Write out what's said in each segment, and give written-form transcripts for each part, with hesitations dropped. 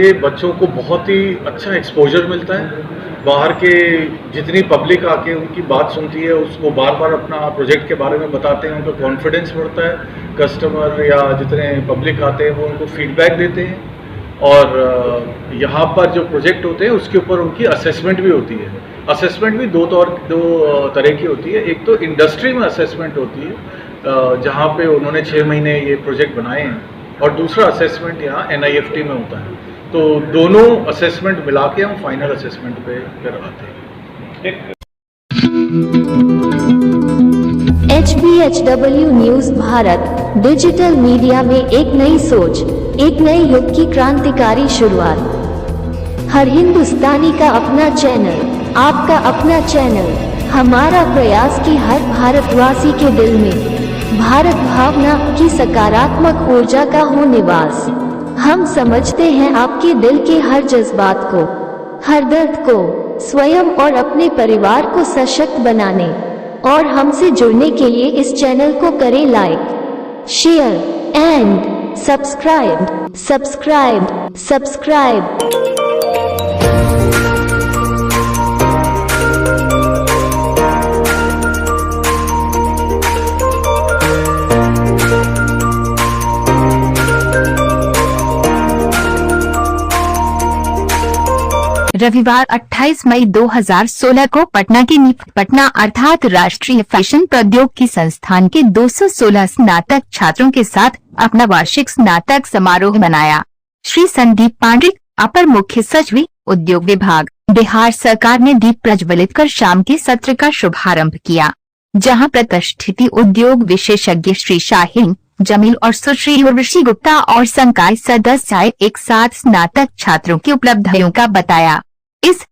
इससे बच्चों को बहुत ही अच्छा एक्सपोजर मिलता है। बाहर के जितनी पब्लिक आके उनकी बात सुनती है, उसको बार बार अपना प्रोजेक्ट के बारे में बताते हैं, उनका कॉन्फिडेंस बढ़ता है। कस्टमर या जितने पब्लिक आते हैं वो उनको फीडबैक देते हैं, और यहाँ पर जो प्रोजेक्ट होते हैं उसके ऊपर उनकी असेसमेंट भी होती है। असेसमेंट भी दो तरह की होती है। एक तो इंडस्ट्री में असेसमेंट होती है, जहाँ पे उन्होंने 6 महीने ये प्रोजेक्ट बनाए हैं, और दूसरा असेसमेंट यहाँ NIFT में होता है। तो दोनों असेसमेंट मिला के हम फाइनल असेसमेंट पे फिर आते हैं। HBHW news Bharat digital media में एक नई सोच, एक नए युग की क्रांतिकारी शुरुआत। हर हिंदुस्तानी का अपना चैनल, आपका अपना चैनल। हमारा प्रयास कि हर भारतवासी के दिल में भारत भावना की सकारात्मक ऊर्जा का हो निवास। हम समझते हैं आपके दिल के हर जज्बात को, हर दर्द को, स्वयं और अपने परिवार को सशक्त बनाने और हमसे जुड़ने के लिए इस चैनल को करें लाइक, शेयर एंड सब्सक्राइब। रविवार 28 मई 2016 को पटना के निफ्ट पटना अर्थात राष्ट्रीय फैशन प्रौद्योगिकी संस्थान के 216 स्नातक छात्रों के साथ अपना वार्षिक स्नातक समारोह मनाया। श्री संदीप पांडे, अपर मुख्य सचिव, उद्योग विभाग, बिहार सरकार ने दीप प्रज्वलित कर शाम के सत्र का शुभारंभ किया, जहां प्रतिष्ठित उद्योग विशेषज्ञ श्री शाहीन जमील और सुश्री उर्वशी गुप्ता और संकाय सदस्य एक साथ स्नातक छात्रों की उपलब्धियों का बताया। इस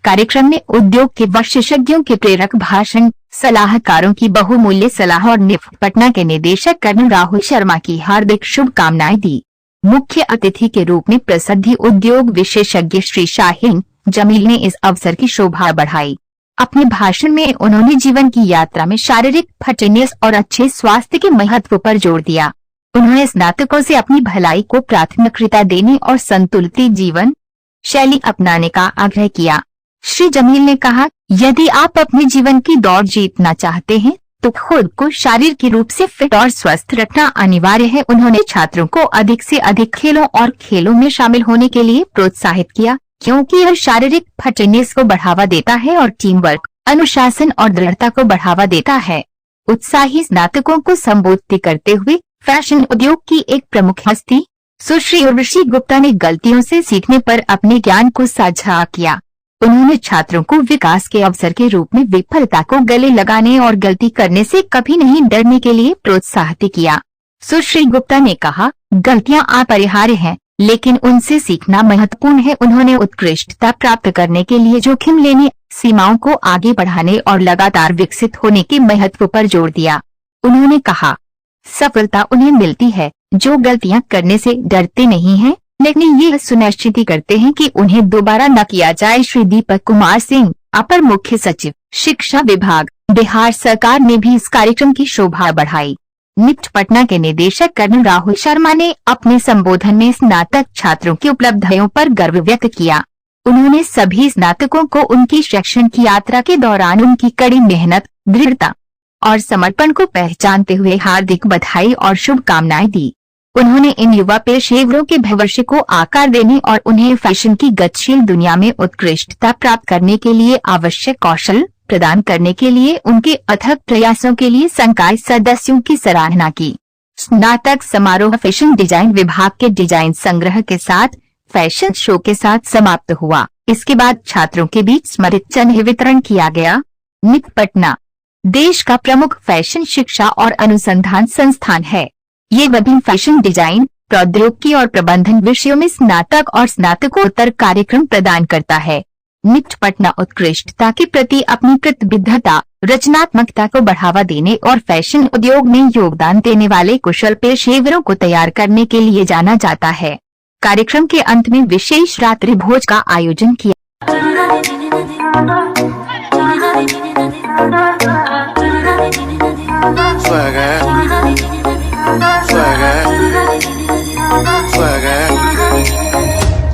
कार्यक्रम में उद्योग के विशेषज्ञों के प्रेरक भाषण, सलाहकारों की बहुमूल्य सलाह और निफ्ट पटना के निदेशक कर्नल राहुल शर्मा की हार्दिक शुभकामनाएं दी। मुख्य अतिथि के रूप में प्रसिद्ध उद्योग विशेषज्ञ श्री शाहीन जमील ने इस अवसर की शोभा बढ़ाई। अपने भाषण में उन्होंने जीवन की यात्रा में शारीरिक फिटनेस और अच्छे स्वास्थ्य के महत्व पर जोर दिया। उन्होंने स्नातकों से अपनी भलाई को प्राथमिकता देने और संतुलित जीवन शैली अपनाने का आग्रह किया। श्री जमील ने कहा, यदि आप अपने जीवन की दौड़ जीतना चाहते हैं तो खुद को शारीरिक रूप से फिट और स्वस्थ रखना अनिवार्य है। उन्होंने छात्रों को अधिक से अधिक खेलों में शामिल होने के लिए प्रोत्साहित किया, क्योंकि यह शारीरिक फिटनेस को बढ़ावा देता है और टीम वर्क, अनुशासन और दृढ़ता को बढ़ावा देता है। उत्साही स्नातकों को संबोधित करते हुए फैशन उद्योग की एक प्रमुख हस्ती सुश्री उर्वशी गुप्ता ने गलतियों से सीखने पर अपने ज्ञान को साझा किया। उन्होंने छात्रों को विकास के अवसर के रूप में विफलता को गले लगाने और गलती करने से कभी नहीं डरने के लिए प्रोत्साहित किया। सुश्री गुप्ता ने कहा, गलतियां अपरिहार्य हैं, लेकिन उनसे सीखना महत्वपूर्ण है। उन्होंने उत्कृष्टता प्राप्त करने के लिए जोखिम लेने, सीमाओं को आगे बढ़ाने और लगातार विकसित होने के महत्व पर जोर दिया। उन्होंने कहा, सफलता उन्हें मिलती है जो गलतियां करने से डरते नहीं हैं, लेकिन ये सुनिश्चित करते हैं कि उन्हें दोबारा न किया जाए। श्री दीपक कुमार सिंह, अपर मुख्य सचिव, शिक्षा विभाग, बिहार सरकार ने भी इस कार्यक्रम की शोभा बढ़ाई। निफ्ट पटना के निदेशक कर्नल राहुल शर्मा ने अपने संबोधन में स्नातक छात्रों की उपलब्धियों पर गर्व व्यक्त किया। उन्होंने सभी स्नातकों को उनकी शैक्षणिक यात्रा के दौरान उनकी कड़ी मेहनत, दृढ़ता और समर्पण को पहचानते हुए हार्दिक बधाई और शुभकामनाएं दी। उन्होंने इन युवा पेशेवरों के भविष्य को आकार देने और उन्हें फैशन की गतिशील दुनिया में उत्कृष्टता प्राप्त करने के लिए आवश्यक कौशल प्रदान करने के लिए उनके अथक प्रयासों के लिए संकाय सदस्यों की सराहना की। स्नातक समारोह फैशन डिजाइन विभाग के डिजाइन संग्रह के साथ फैशन शो के साथ समाप्त हुआ। इसके बाद छात्रों के बीच स्मृति चिन्ह वितरण किया गया। निफ्ट पटना देश का प्रमुख फैशन शिक्षा और अनुसंधान संस्थान है। ये विभिन्न फैशन डिजाइन, प्रौद्योगिकी और प्रबंधन विषयों में स्नातक और स्नातकोत्तर कार्यक्रम प्रदान करता है। निफ्ट पटना उत्कृष्टता के प्रति अपनी प्रतिबद्धता, रचनात्मकता को बढ़ावा देने और फैशन उद्योग में योगदान देने वाले कुशल पेशेवरों को तैयार करने के लिए जाना जाता है। कार्यक्रम के अंत में विशेष रात्रि भोज का आयोजन किया।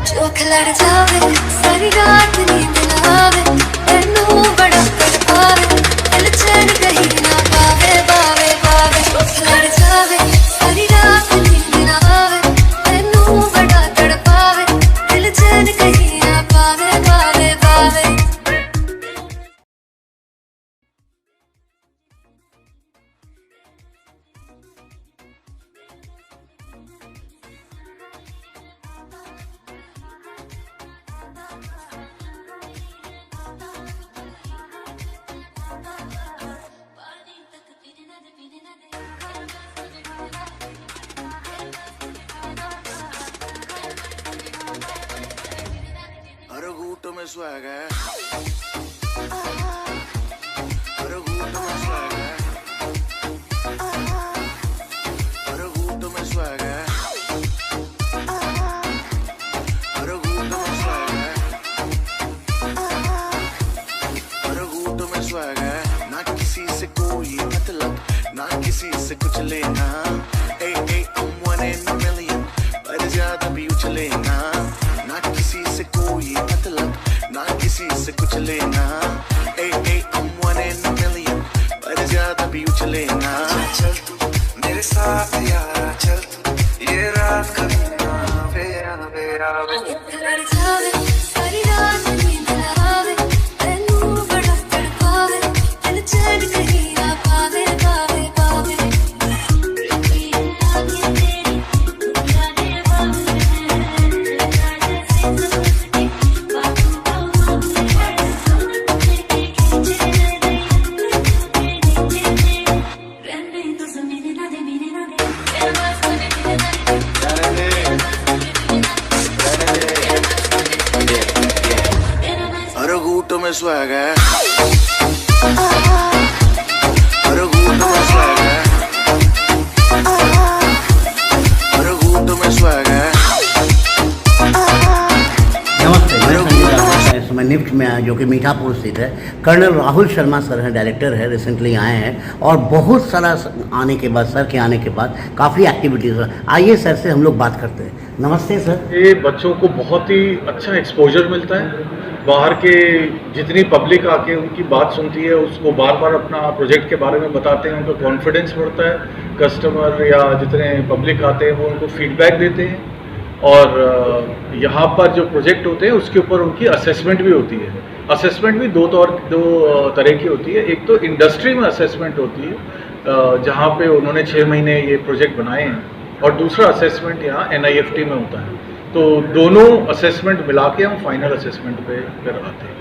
Swag जावे सारी रात नींद ना आवे तेनू बड़ा तड़पावे दिल चैन कहीं ना पावे पावे पावे लड़ जावे सारी रात नींद ना आवे तेनू बड़ा तड़पावे दिल चैन कहीं ना पावे पावे पावे हर घूट में स्वैग है, हर घूट में स्वैग है, हर घूट में स्वैग है, हर घूट में स्वैग है, हर घूट में स्वैग है। ना किसी से कोई मतलब, ना किसी से कुछ लेना। I'm one in a million, पर ज्यादा भी उछले ना। ना किसी से कोई मतलब, ना किसी से कुछ लेना। I'm one in a million, पर ज्यादा भी उछले ना। चल तू मेरे साथ यारा, चल तू ये रात कभी ना आवे आवे आवे। लड़ जावे सारी रात नींद ना आवे तेनू बड़ा तड़पावे दिल चैन कहीं ना पावे पावे पावे हर घूट में स्वैग है, हर घूट में स्वैग है, हर घूट में स्वैग है। नमस्ते, मैं संजय रावत इस समय निफ्ट में जो कि मीठापुर स्थित है। कर्नल राहुल शर्मा सर हैं, डायरेक्टर है, रिसेंटली आए हैं और बहुत सारा आने के बाद, सर के आने के बाद काफ़ी एक्टिविटीज़। आइए सर से हम लोग बात करते हैं। नमस्ते सर। ये बच्चों को बहुत ही अच्छा एक्सपोजर मिलता है। बाहर के जितनी पब्लिक आके उनकी बात सुनती है, उसको बार बार अपना प्रोजेक्ट के बारे में बताते हैं, उनका कॉन्फिडेंस बढ़ता है। कस्टमर या जितने पब्लिक आते हैं वो उनको फीडबैक देते हैं और यहाँ पर जो प्रोजेक्ट होते हैं उसके ऊपर उनकी असेसमेंट भी होती है। असेसमेंट भी दो तरह की होती है। एक तो इंडस्ट्री में असेसमेंट होती है जहाँ पे उन्होंने 6 महीने ये प्रोजेक्ट बनाए हैं, और दूसरा असेसमेंट यहाँ NIFT में होता है। तो दोनों असेसमेंट मिला के हम फाइनल असेसमेंट पे फिर आते हैं।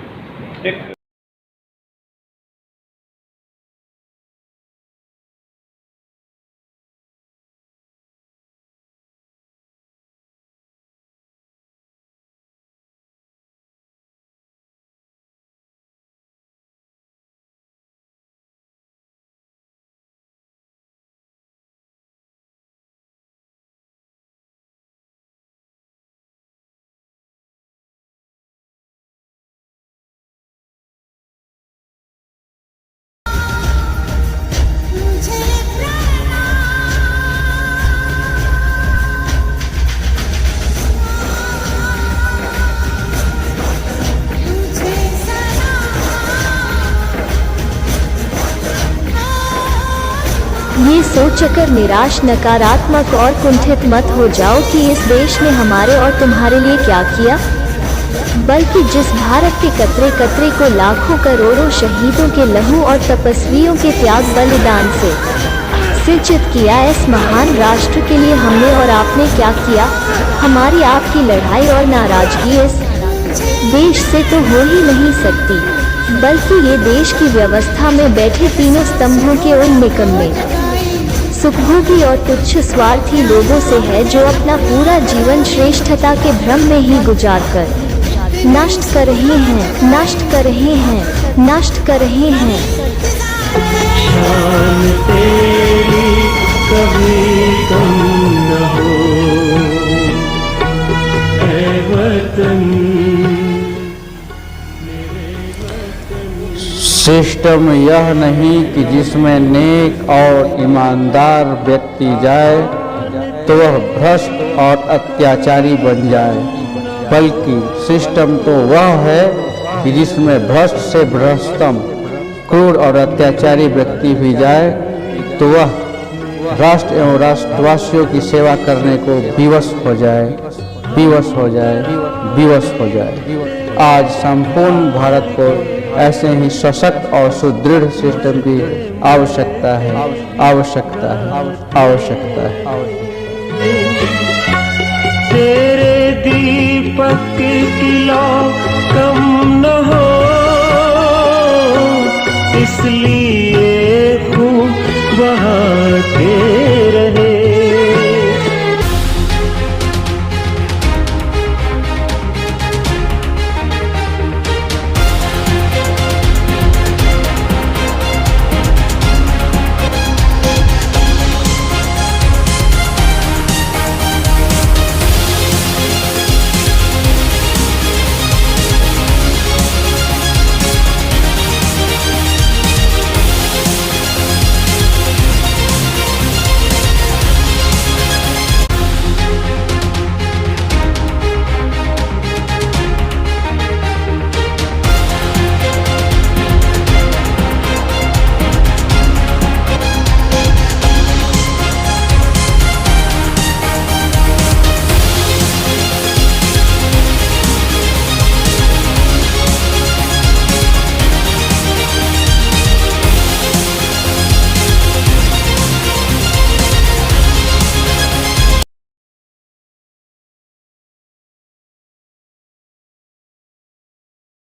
ये सोचकर निराश, नकारात्मक और कुंठित मत हो जाओ कि इस देश ने हमारे और तुम्हारे लिए क्या किया, बल्कि जिस भारत के कतरे कतरे को लाखों करोड़ों शहीदों के लहू और तपस्वियों के त्याग बलिदान से सिंचित किया, इस महान राष्ट्र के लिए हमने और आपने क्या किया। हमारी आपकी लड़ाई और नाराजगी इस देश से तो हो ही नहीं सकती, बल्कि ये देश की व्यवस्था में बैठे तीनों स्तंभों के उन निकम्मे, सुखभोगी और तुच्छ स्वार्थी लोगों से है, जो अपना पूरा जीवन श्रेष्ठता के भ्रम में ही गुजार कर नष्ट कर रहे हैं, नष्ट कर रहे हैं, नष्ट कर रहे हैं। शान तेरी कभी कम न हो ऐ वतन। सिस्टम यह नहीं कि जिसमें नेक और ईमानदार व्यक्ति जाए तो वह भ्रष्ट और अत्याचारी बन जाए। बल्कि सिस्टम तो वह है कि जिसमें भ्रष्ट से भ्रष्टतम क्रूर और अत्याचारी व्यक्ति भी जाए तो वह राष्ट्र एवं राष्ट्रवासियों की सेवा करने को विवश हो जाए, विवश हो जाए, विवश हो जाए। आज संपूर्ण भारत को ऐसे ही सशक्त और सुदृढ़ सिस्टम की आवश्यकता है, आवश्यकता है, आवश्यकता है। तेरे दीपक की लौ कम न हो, इसलिए खूब बहाते